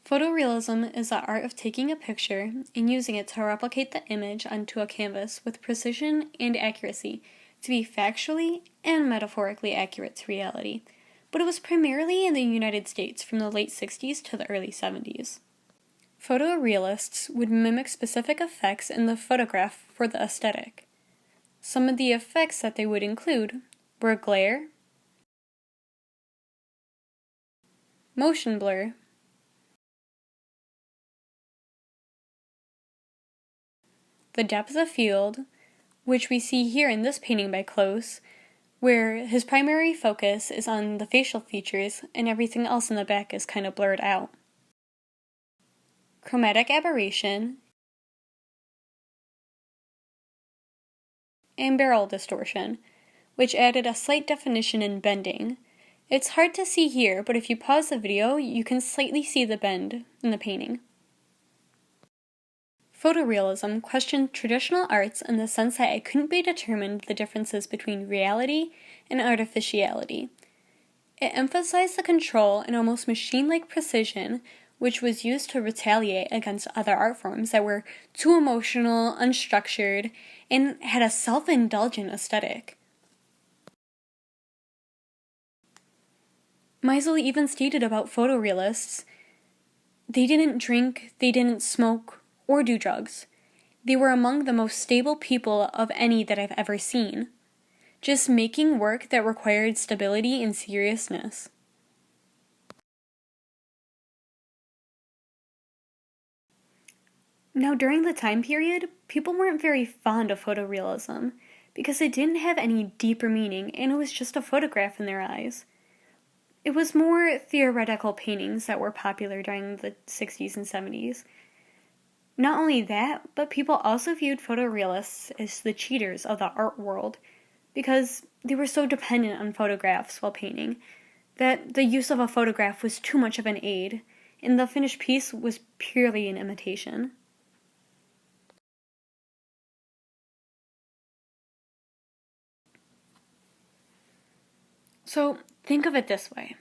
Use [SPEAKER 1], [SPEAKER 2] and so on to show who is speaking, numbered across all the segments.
[SPEAKER 1] Photorealism is the art of taking a picture and using it to replicate the image onto a canvas with precision and accuracy to be factually and metaphorically accurate to reality, but it was primarily in the United States from the late 60s to the early 70s. Photorealists would mimic specific effects in the photograph for the aesthetic. Some of the effects that they would include were glare, motion blur, the depth of field, which we see here in this painting by Close, where his primary focus is on the facial features and everything else in the back is kind of blurred out. Chromatic aberration, and barrel distortion, which added a slight definition in bending. It's hard to see here, but if you pause the video, you can slightly see the bend in the painting. Photorealism questioned traditional arts in the sense that it couldn't be determined the differences between reality and artificiality. It emphasized the control and almost machine-like precision which was used to retaliate against other art forms that were too emotional, unstructured, and had a self-indulgent aesthetic. Meisel even stated about photorealists, they didn't drink, they didn't smoke, or do drugs. They were among the most stable people of any that I've ever seen, just making work that required stability and seriousness. Now, during the time period, people weren't very fond of photorealism because it didn't have any deeper meaning and it was just a photograph in their eyes. It was more theoretical paintings that were popular during the 60s and 70s. Not only that, but people also viewed photorealists as the cheaters of the art world because they were so dependent on photographs while painting that the use of a photograph was too much of an aid, and the finished piece was purely an imitation. So, think of it this way.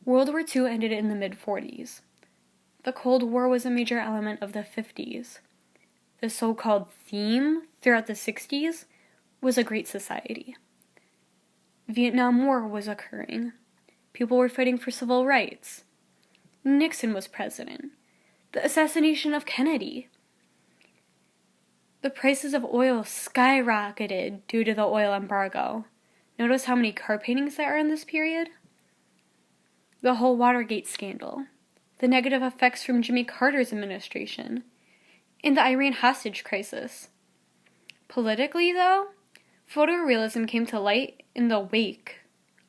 [SPEAKER 1] World War II ended in the mid-40s. The Cold War was a major element of the 50s. The so-called theme throughout the 60s was a great society. Vietnam War was occurring. People were fighting for civil rights. Nixon was president. The assassination of Kennedy. The prices of oil skyrocketed due to the oil embargo. Notice how many car paintings there are in this period? The whole Watergate scandal. The negative effects from Jimmy Carter's administration, and the Iran hostage crisis. Politically, though, photorealism came to light in the wake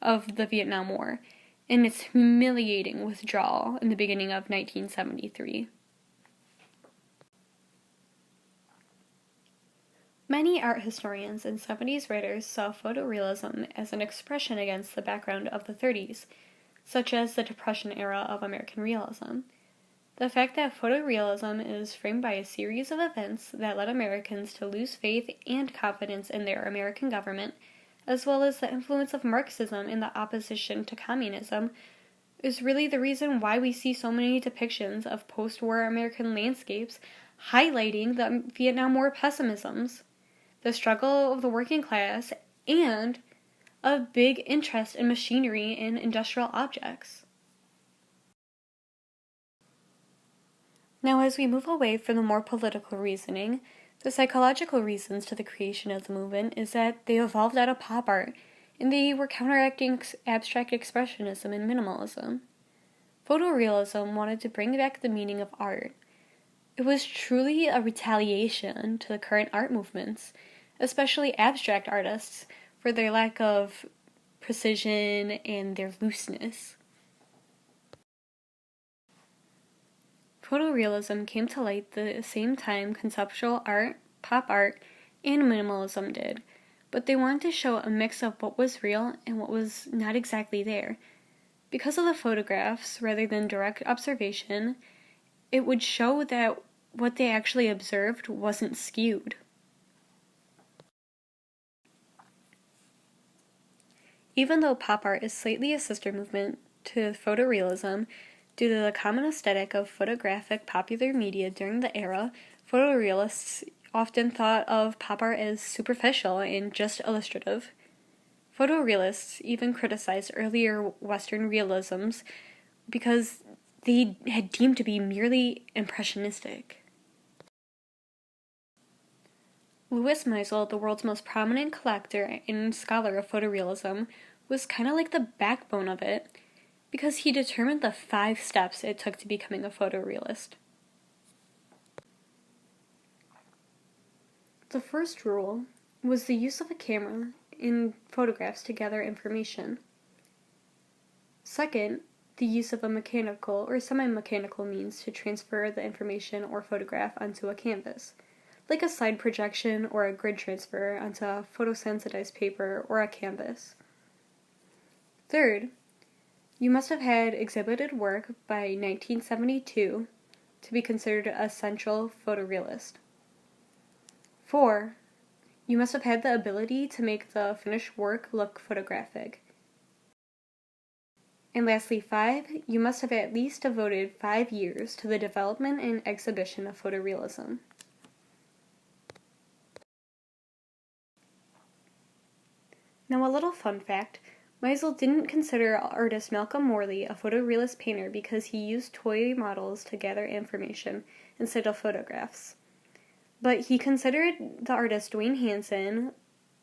[SPEAKER 1] of the Vietnam War and its humiliating withdrawal in the beginning of 1973. Many art historians and 70s writers saw photorealism as an expression against the background of the 30s, such as the Depression era of American realism. The fact that photorealism is framed by a series of events that led Americans to lose faith and confidence in their American government, as well as the influence of Marxism in the opposition to communism, is really the reason why we see so many depictions of post-war American landscapes highlighting the Vietnam War pessimisms, the struggle of the working class, and a big interest in machinery and industrial objects. Now, as we move away from the more political reasoning, the psychological reasons to the creation of the movement is that they evolved out of pop art, and they were counteracting abstract expressionism and minimalism. Photorealism wanted to bring back the meaning of art. It was truly a retaliation to the current art movements, especially abstract artists, for their lack of precision and their looseness. Photorealism came to light the same time conceptual art, pop art, and minimalism did, but they wanted to show a mix of what was real and what was not exactly there. Because of the photographs, rather than direct observation, it would show that what they actually observed wasn't skewed. Even though pop art is slightly a sister movement to photorealism, Due to the common aesthetic of photographic popular media during the era, photorealists often thought of pop art as superficial and just illustrative. Photorealists even criticized earlier Western realisms because they had deemed to be merely impressionistic. Louis Meisel, the world's most prominent collector and scholar of photorealism, was kind of like the backbone of it because he determined the 5 steps it took to becoming a photorealist. The first rule was the use of a camera in photographs to gather information. Second, the use of a mechanical or semi-mechanical means to transfer the information or photograph onto a canvas, like a slide projection or a grid transfer onto a photosensitized paper or a canvas. Third, you must have had exhibited work by 1972 to be considered a central photorealist. 4, you must have had the ability to make the finished work look photographic. And lastly, 5, you must have at least devoted 5 years to the development and exhibition of photorealism. Now, a little fun fact, Meisel didn't consider artist Malcolm Morley a photorealist painter because he used toy models to gather information instead of photographs. But he considered the artist Dwayne Hansen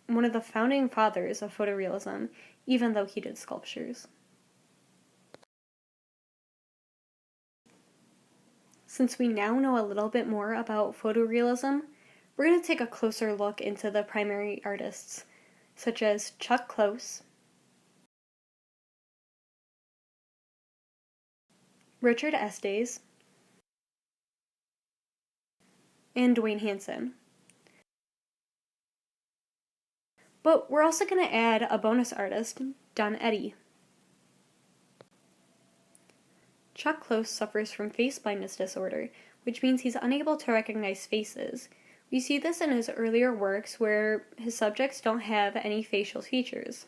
[SPEAKER 1] one of the founding fathers of photorealism, even though he did sculptures. Since we now know a little bit more about photorealism, we're going to take a closer look into the primary artists, such as Chuck Close, Richard Estes, and Dwayne Hansen. But we're also going to add a bonus artist, Don Eddy. Chuck Close suffers from face blindness disorder, which means he's unable to recognize faces. We see this in his earlier works where his subjects don't have any facial features.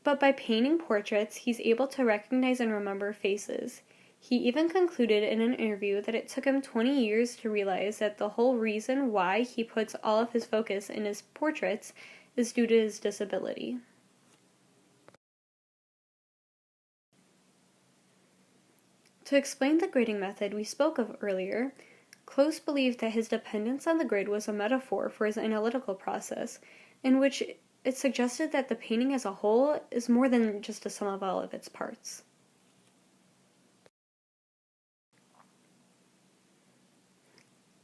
[SPEAKER 1] But by painting portraits, he's able to recognize and remember faces. He even concluded in an interview that it took him 20 years to realize that the whole reason why he puts all of his focus in his portraits is due to his disability. To explain the grading method we spoke of earlier, Close believed that his dependence on the grid was a metaphor for his analytical process, in which it suggested that the painting as a whole is more than just a sum of all of its parts.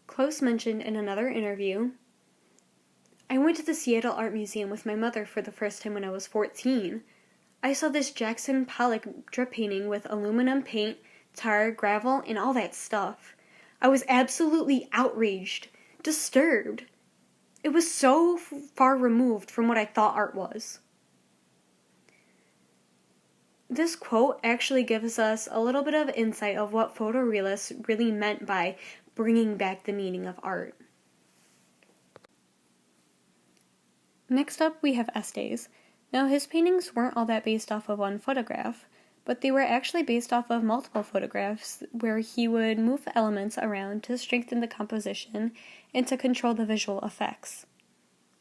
[SPEAKER 1] Close mentioned in another interview, "I went to the Seattle Art Museum with my mother for the first time when I was 14. I saw this Jackson Pollock drip painting with aluminum paint, tar, gravel, and all that stuff. I was absolutely outraged, disturbed. It was so far removed from what I thought art was." This quote actually gives us a little bit of insight of what photorealists really meant by bringing back the meaning of art. Next up, we have Estes. Now, his paintings weren't all that based off of one photograph, but they were actually based off of multiple photographs where he would move elements around to strengthen the composition and to control the visual effects.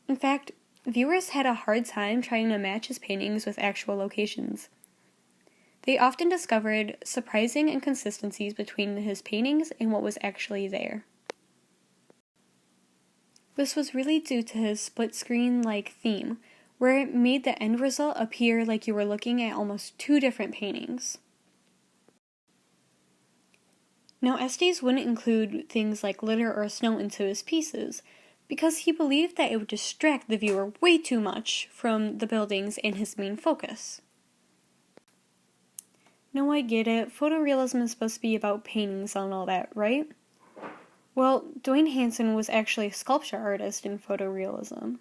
[SPEAKER 1] In fact, viewers had a hard time trying to match his paintings with actual locations. They often discovered surprising inconsistencies between his paintings and what was actually there. This was really due to his split-screen-like theme, where it made the end result appear like you were looking at almost 2 different paintings. Now, Estes wouldn't include things like glitter or snow into his pieces, because he believed that it would distract the viewer way too much from the buildings and his main focus. No, I get it. Photorealism is supposed to be about paintings and all that, right? Well, Dwayne Hansen was actually a sculpture artist in photorealism.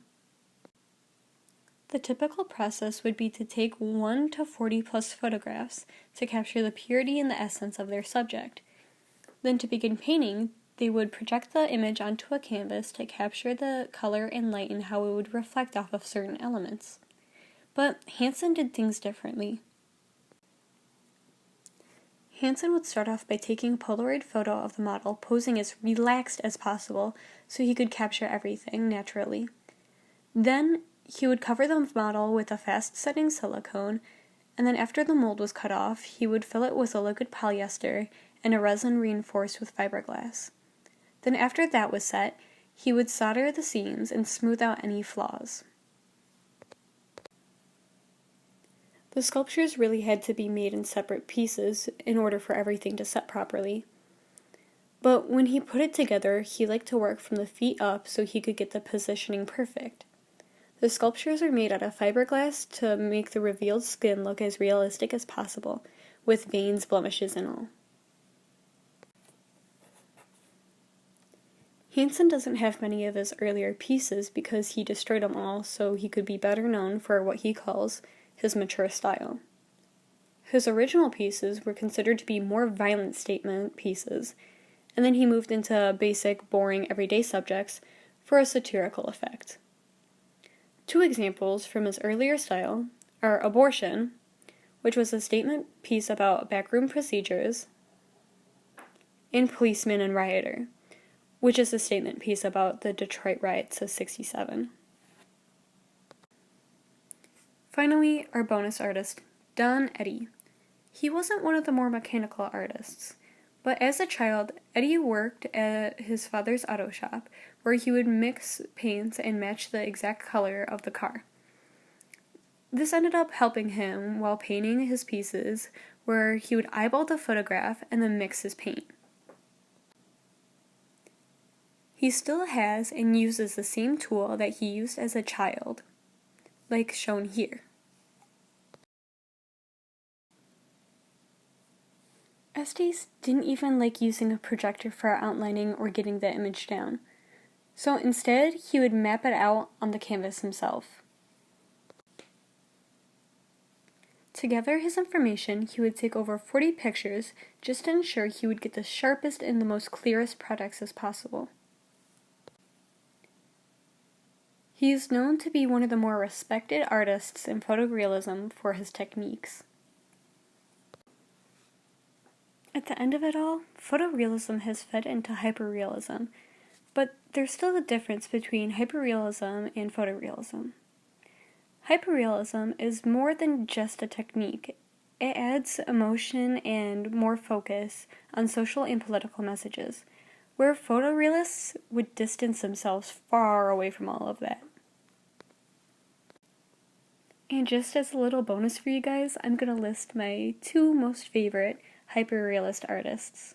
[SPEAKER 1] The typical process would be to take 1 to 40 plus photographs to capture the purity and the essence of their subject. Then to begin painting, they would project the image onto a canvas to capture the color and light and how it would reflect off of certain elements. But Hansen did things differently. Hansen would start off by taking a Polaroid photo of the model posing as relaxed as possible so he could capture everything naturally. Then he would cover the model with a fast-setting silicone, and then after the mold was cut off, he would fill it with a liquid polyester and a resin reinforced with fiberglass. Then after that was set, he would solder the seams and smooth out any flaws. The sculptures really had to be made in separate pieces in order for everything to set properly. But when he put it together, he liked to work from the feet up so he could get the positioning perfect. The sculptures are made out of fiberglass to make the revealed skin look as realistic as possible, with veins, blemishes, and all. Hansen doesn't have many of his earlier pieces because he destroyed them all so he could be better known for what he calls his mature style. His original pieces were considered to be more violent statement pieces, and then he moved into basic, boring, everyday subjects for a satirical effect. Two examples from his earlier style are Abortion, which was a statement piece about backroom procedures, and Policeman and Rioter, which is a statement piece about the Detroit riots of '67. Finally, our bonus artist, Don Eddy. He wasn't one of the more mechanical artists, but as a child, Eddy worked at his father's auto shop, where he would mix paints and match the exact color of the car. This ended up helping him while painting his pieces, where he would eyeball the photograph and then mix his paint. He still has and uses the same tool that he used as a child, like shown here. Estes didn't even like using a projector for outlining or getting the image down, so instead he would map it out on the canvas himself. To gather his information, he would take over 40 pictures just to ensure he would get the sharpest and the most clearest products as possible. He is known to be one of the more respected artists in photorealism for his techniques. At the end of it all, photorealism has fed into hyperrealism, but there's still a difference between hyperrealism and photorealism. Hyperrealism is more than just a technique. It adds emotion and more focus on social and political messages, where photorealists would distance themselves far away from all of that. And just as a little bonus for you guys, I'm going to list my two most favorite hyperrealist artists.